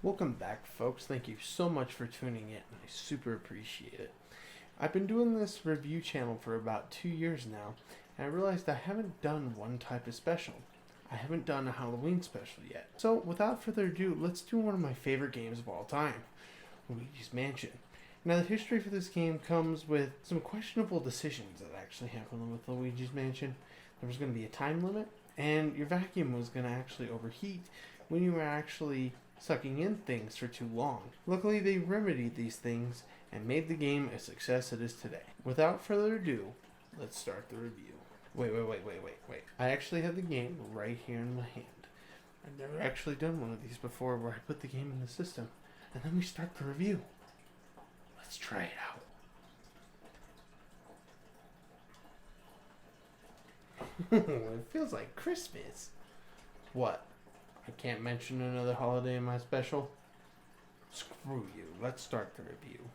Welcome back, folks. Thank you so much for tuning in. I super appreciate it. I've been doing this review channel for about 2 years now, and I realized I haven't done one type of special. I haven't done a Halloween special yet. So, without further ado, let's do one of my favorite games of all time, Luigi's Mansion. Now, the history for this game comes with some questionable decisions that actually happened with Luigi's Mansion. There was going to be a time limit, and your vacuum was going to actually overheat when you were actually sucking in things for too long. Luckily, they remedied these things and made the game a success it is today. Without further ado, let's start the review. Wait. I actually have the game right here in my hand. I've never actually done one of these before where I put the game in the system and then we start the review. Let's try it out. It feels like Christmas. What? I can't mention another holiday in my special? Screw you. Let's start the review.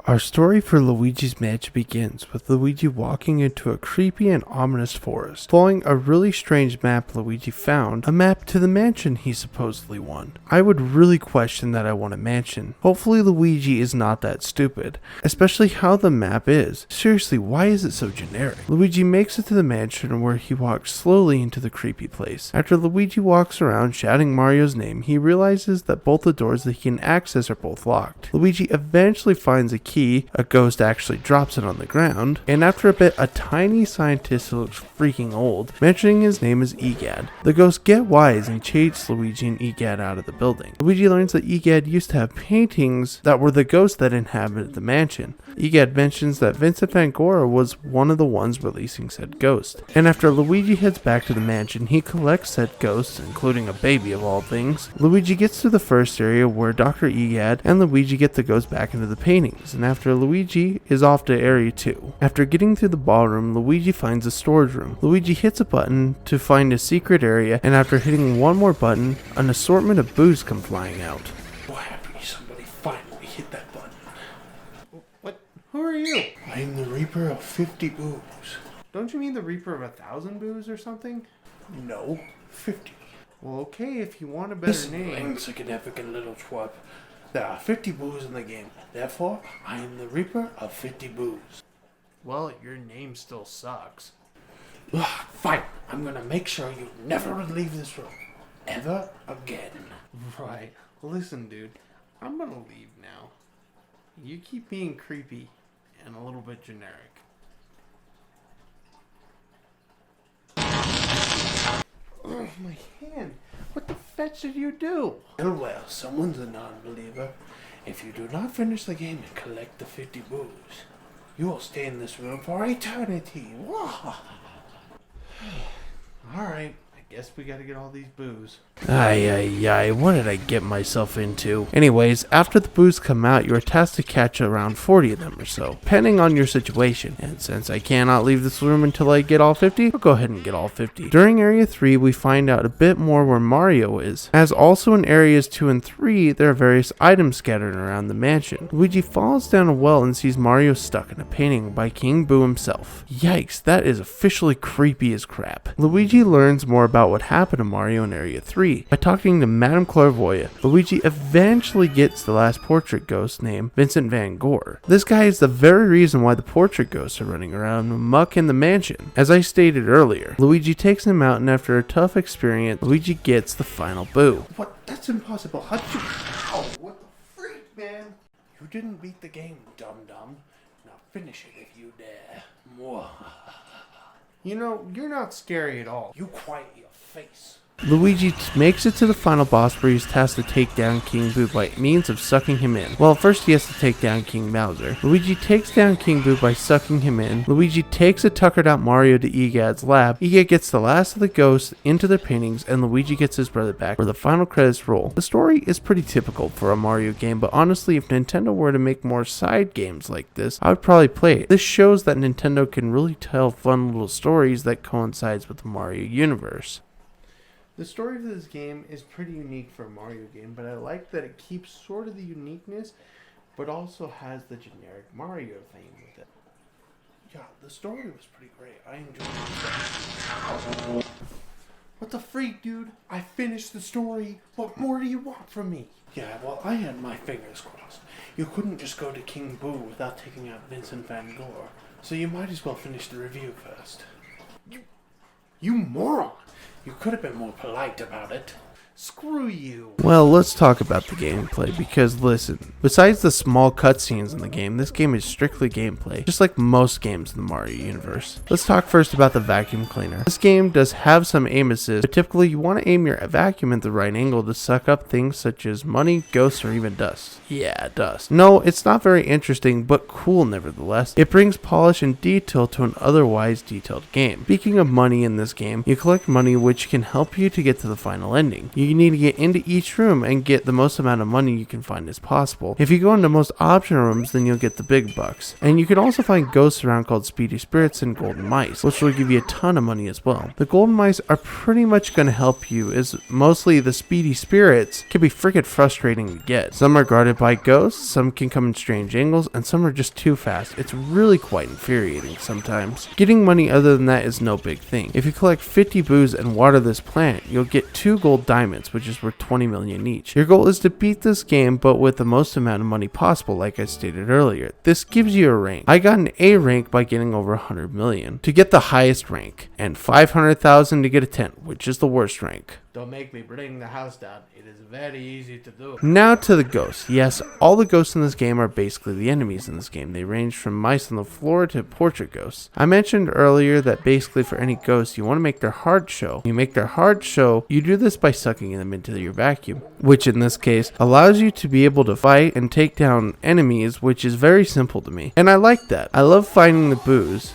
Our story for Luigi's Mansion begins with Luigi walking into a creepy and ominous forest, following a really strange map Luigi found, a map to the mansion he supposedly won. I would really question that I won a mansion. Hopefully Luigi is not that stupid, especially how the map is. Seriously, why is it so generic? Luigi makes it to the mansion where he walks slowly into the creepy place. After Luigi walks around shouting Mario's name, he realizes that both the doors that he can access are both locked. Luigi eventually finds a key. A ghost actually drops it on the ground, and after a bit, a tiny scientist who looks freaking old, mentioning his name is Egad. The ghosts get wise and chase Luigi and Egad out of the building. Luigi learns that Egad used to have paintings that were the ghosts that inhabited the mansion. Egad mentions that Vincent van Gogh was one of the ones releasing said ghost. And after Luigi heads back to the mansion, he collects said ghosts, including a baby of all things. Luigi gets to the first area where Dr. Egad and Luigi get the ghost back into the paintings, and after Luigi is off to area 2. After getting through the ballroom, Luigi finds a storage room. Luigi hits a button to find a secret area, and after hitting one more button, an assortment of booze come flying out. What happened? Somebody finally hit that button. What? Who are you? I am the Reaper of 50 booze. Don't you mean the Reaper of 1,000 booze or something? No, 50. Well, okay, if you want a better name. Insignificant little twat. There are 50 boos in the game. Therefore, I am the Reaper of 50 boos. Well, your name still sucks. Fine. I'm gonna make sure you never leave this room. Ever again. Right. Listen, dude. I'm gonna leave now. You keep being creepy and a little bit generic. Oh, my hand. What the fetch did you do? Well, someone's a non-believer. If you do not finish the game and collect the 50 boos, you will stay in this room for eternity. Alright, I guess we gotta get all these boos. What did I get myself into? Anyways, after the boos come out, you are tasked to catch around 40 of them or so, depending on your situation. And since I cannot leave this room until I get all 50, I'll go ahead and get all 50. During Area 3, we find out a bit more where Mario is, as also in Areas 2 and 3, there are various items scattered around the mansion. Luigi falls down a well and sees Mario stuck in a painting by King Boo himself. Yikes, that is officially creepy as crap. Luigi learns more about what happened to Mario in Area 3. By talking to Madame Clairvoyante, Luigi eventually gets the last portrait ghost named Vincent van Gogh. This guy is the very reason why the portrait ghosts are running around muck in the mansion. As I stated earlier, Luigi takes him out, and after a tough experience, Luigi gets the final boo. What? That's impossible. How'd you... Ow! What the freak, man? You didn't beat the game, dum-dum. Now finish it if you dare. You know, you're not scary at all. You quiet your face. Luigi makes it to the final boss where he's tasked to take down King Boo by means of sucking him in. Well, first he has to take down King Bowser. Luigi takes down King Boo by sucking him in. Luigi takes a tuckered out Mario to Egad's lab. Egad gets the last of the ghosts into their paintings, and Luigi gets his brother back where the final credits roll. The story is pretty typical for a Mario game, but honestly, if Nintendo were to make more side games like this, I would probably play it. This shows that Nintendo can really tell fun little stories that coincides with the Mario universe. The story of this game is pretty unique for a Mario game, but I like that it keeps sort of the uniqueness, but also has the generic Mario theme with it. Yeah, the story was pretty great. I enjoyed it. What the freak, dude? I finished the story. What more do you want from me? Yeah, well, I had my fingers crossed. You couldn't just go to King Boo without taking out Vincent Van Gogh, so you might as well finish the review first. You moron! You could have been more polite about it. Screw you. Well, let's talk about the gameplay, because listen, besides the small cutscenes in the game, this game is strictly gameplay, just like most games in the Mario universe. Let's talk first about the vacuum cleaner. This game does have some aim assist, but typically you want to aim your vacuum at the right angle to suck up things such as money, ghosts, or even dust. Yeah, dust. No, it's not very interesting, but cool nevertheless. It brings polish and detail to an otherwise detailed game. Speaking of money in this game, you collect money which can help you to get to the final ending. You need to get into each room and get the most amount of money you can find as possible. If you go into most optional rooms, then you'll get the big bucks. And you can also find ghosts around called speedy spirits and golden mice, which will give you a ton of money as well. The golden mice are pretty much going to help you, as mostly the speedy spirits can be freaking frustrating to get. Some are guarded by ghosts, some can come in strange angles, and some are just too fast. It's really quite infuriating sometimes. Getting money other than that is no big thing. If you collect 50 boos and water this plant, you'll get 2 gold diamonds, which is worth 20 million each. Your goal is to beat this game, but with the most amount of money possible, like I stated earlier. This gives you a rank. I got an A rank by getting over 100 million to get the highest rank, and 500,000 to get a 10, which is the worst rank. Don't make me bring the house down. It is very easy to do. Now to the ghosts. Yes, all the ghosts in this game are basically the enemies in this game. They range from mice on the floor to portrait ghosts. I mentioned earlier that basically for any ghost, you want to make their heart show. You make their heart show, you do this by sucking them into your vacuum, which in this case allows you to be able to fight and take down enemies, which is very simple to me. And I like that. I love finding the boos.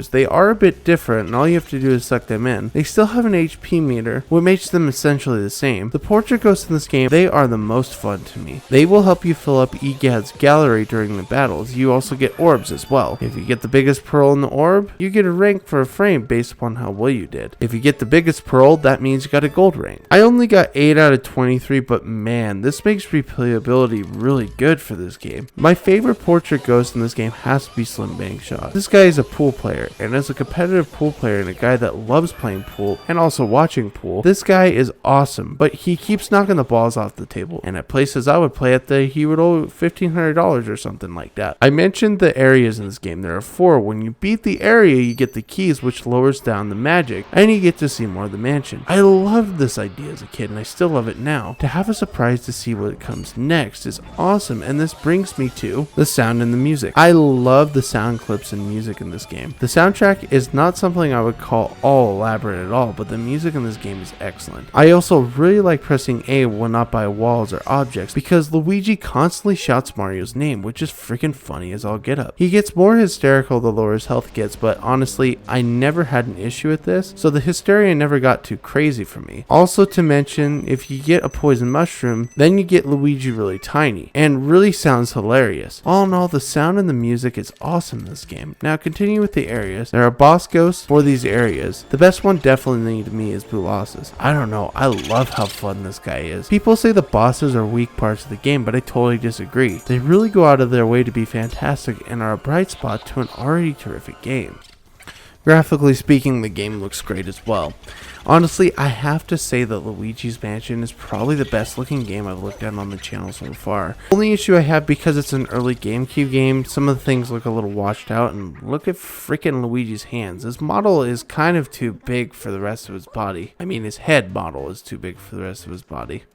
They are a bit different, and all you have to do is suck them in. They still have an HP meter, what makes them essentially the same. The portrait ghosts in this game, they are the most fun to me. They will help you fill up Egad's gallery during the battles. You also get orbs as well. If you get the biggest pearl in the orb, you get a rank for a frame based upon how well you did. If you get the biggest pearl, that means you got a gold rank. I only got 8 out of 23, but man, this makes replayability really good for this game. My favorite portrait ghost in this game has to be Slim Bangshot. This guy is a pool player, and as a competitive pool player and a guy that loves playing pool and also watching pool, this guy is awesome, but he keeps knocking the balls off the table, and at places I would play at, he would owe $1,500 or something like that. I mentioned the areas in this game. There are 4. When you beat the area, you get the keys, which lowers down the magic, and you get to see more of the mansion. I loved this idea as a kid, and I still love it now. To have a surprise to see what comes next is awesome, and this brings me to the sound and the music. I love the sound clips and music in this game. The soundtrack is not something I would call all elaborate at all, but the music in this game is excellent. I also really like pressing A when not by walls or objects, because Luigi constantly shouts Mario's name, which is freaking funny as all get up. He gets more hysterical the lower his health gets, but honestly, I never had an issue with this, so the hysteria never got too crazy for me. Also to mention, if you get a poison mushroom, then you get Luigi really tiny, and really sounds hilarious. All in all, the sound and the music is awesome in this game. Now continue with the areas. There are boss ghosts for these areas. The best one definitely to me is Boolossus. I don't know, I love how fun this guy is. People say the bosses are weak parts of the game, but I totally disagree. They really go out of their way to be fantastic and are a bright spot to an already terrific game. Graphically speaking, the game looks great as well. Honestly, I have to say that Luigi's Mansion is probably the best looking game I've looked at on the channel so far. Only issue I have, because it's an early GameCube game, some of the things look a little washed out, and look at freaking Luigi's hands. His model is kind of too big for the rest of his body. I mean, his head model is too big for the rest of his body.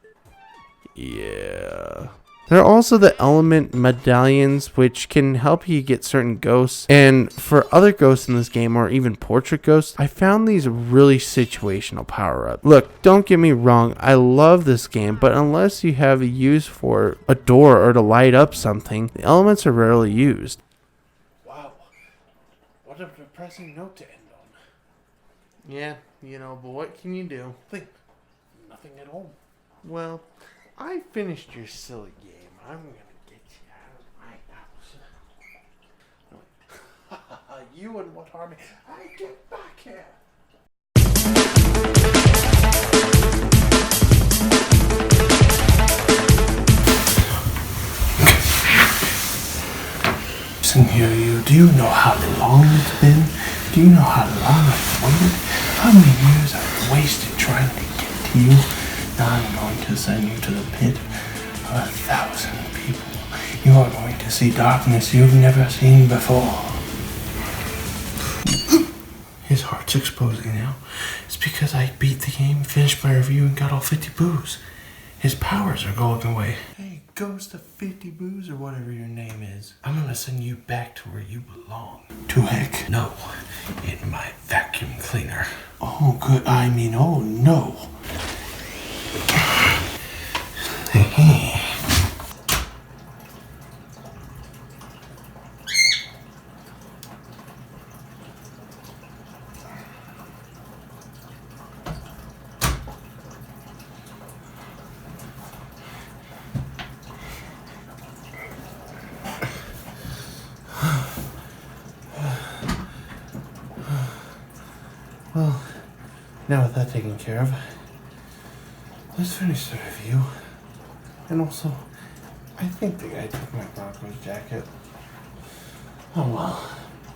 Yeah. There are also the element medallions, which can help you get certain ghosts. And for other ghosts in this game, or even portrait ghosts, I found these really situational power-ups. Look, don't get me wrong, I love this game, but unless you have a use for a door or to light up something, the elements are rarely used. Wow, what a depressing note to end on. Yeah, but what can you do? Think, nothing at all. Well, I finished your silly game. I'm gonna get you out of my house. You wouldn't want to harm me. I get back here. Listen here, you. Do you know how long it's been? Do you know how long I've waited? How many years I've wasted trying to get to you? Now I'm going to send you to the pit of 1,000 people. You are going to see darkness you've never seen before. His heart's exposing now. It's because I beat the game, finished my review, and got all 50 boos. His powers are going away. Hey, Ghost of 50 boos or whatever your name is. I'm gonna send you back to where you belong. To heck? No, in my vacuum cleaner. Oh, good. Oh no. Well, now with that taken care of, let's finish the review. And also, I think the guy took my Broncos jacket. Oh well,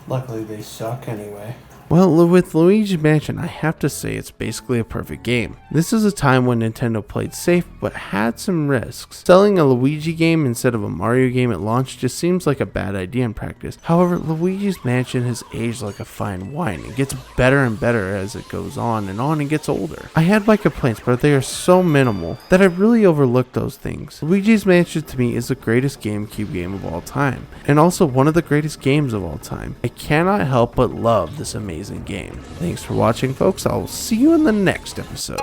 luckily they suck anyway. Well, with Luigi's Mansion, I have to say it's basically a perfect game. This is a time when Nintendo played safe, but had some risks. Selling a Luigi game instead of a Mario game at launch just seems like a bad idea in practice. However, Luigi's Mansion has aged like a fine wine. It gets better and better as it goes on and gets older. I had my complaints, but they are so minimal that I really overlooked those things. Luigi's Mansion to me is the greatest GameCube game of all time, and also one of the greatest games of all time. I cannot help but love this amazing game. Thanks for watching, folks. I'll see you in the next episode.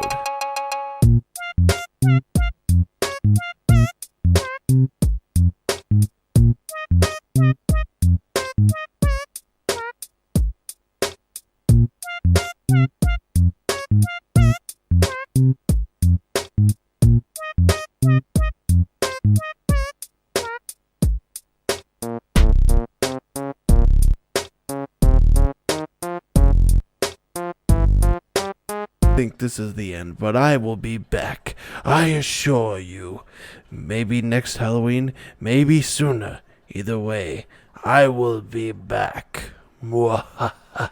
Think this is the end, but I will be back. I assure you. Maybe next Halloween, maybe sooner. Either way, I will be back. Mwahaha.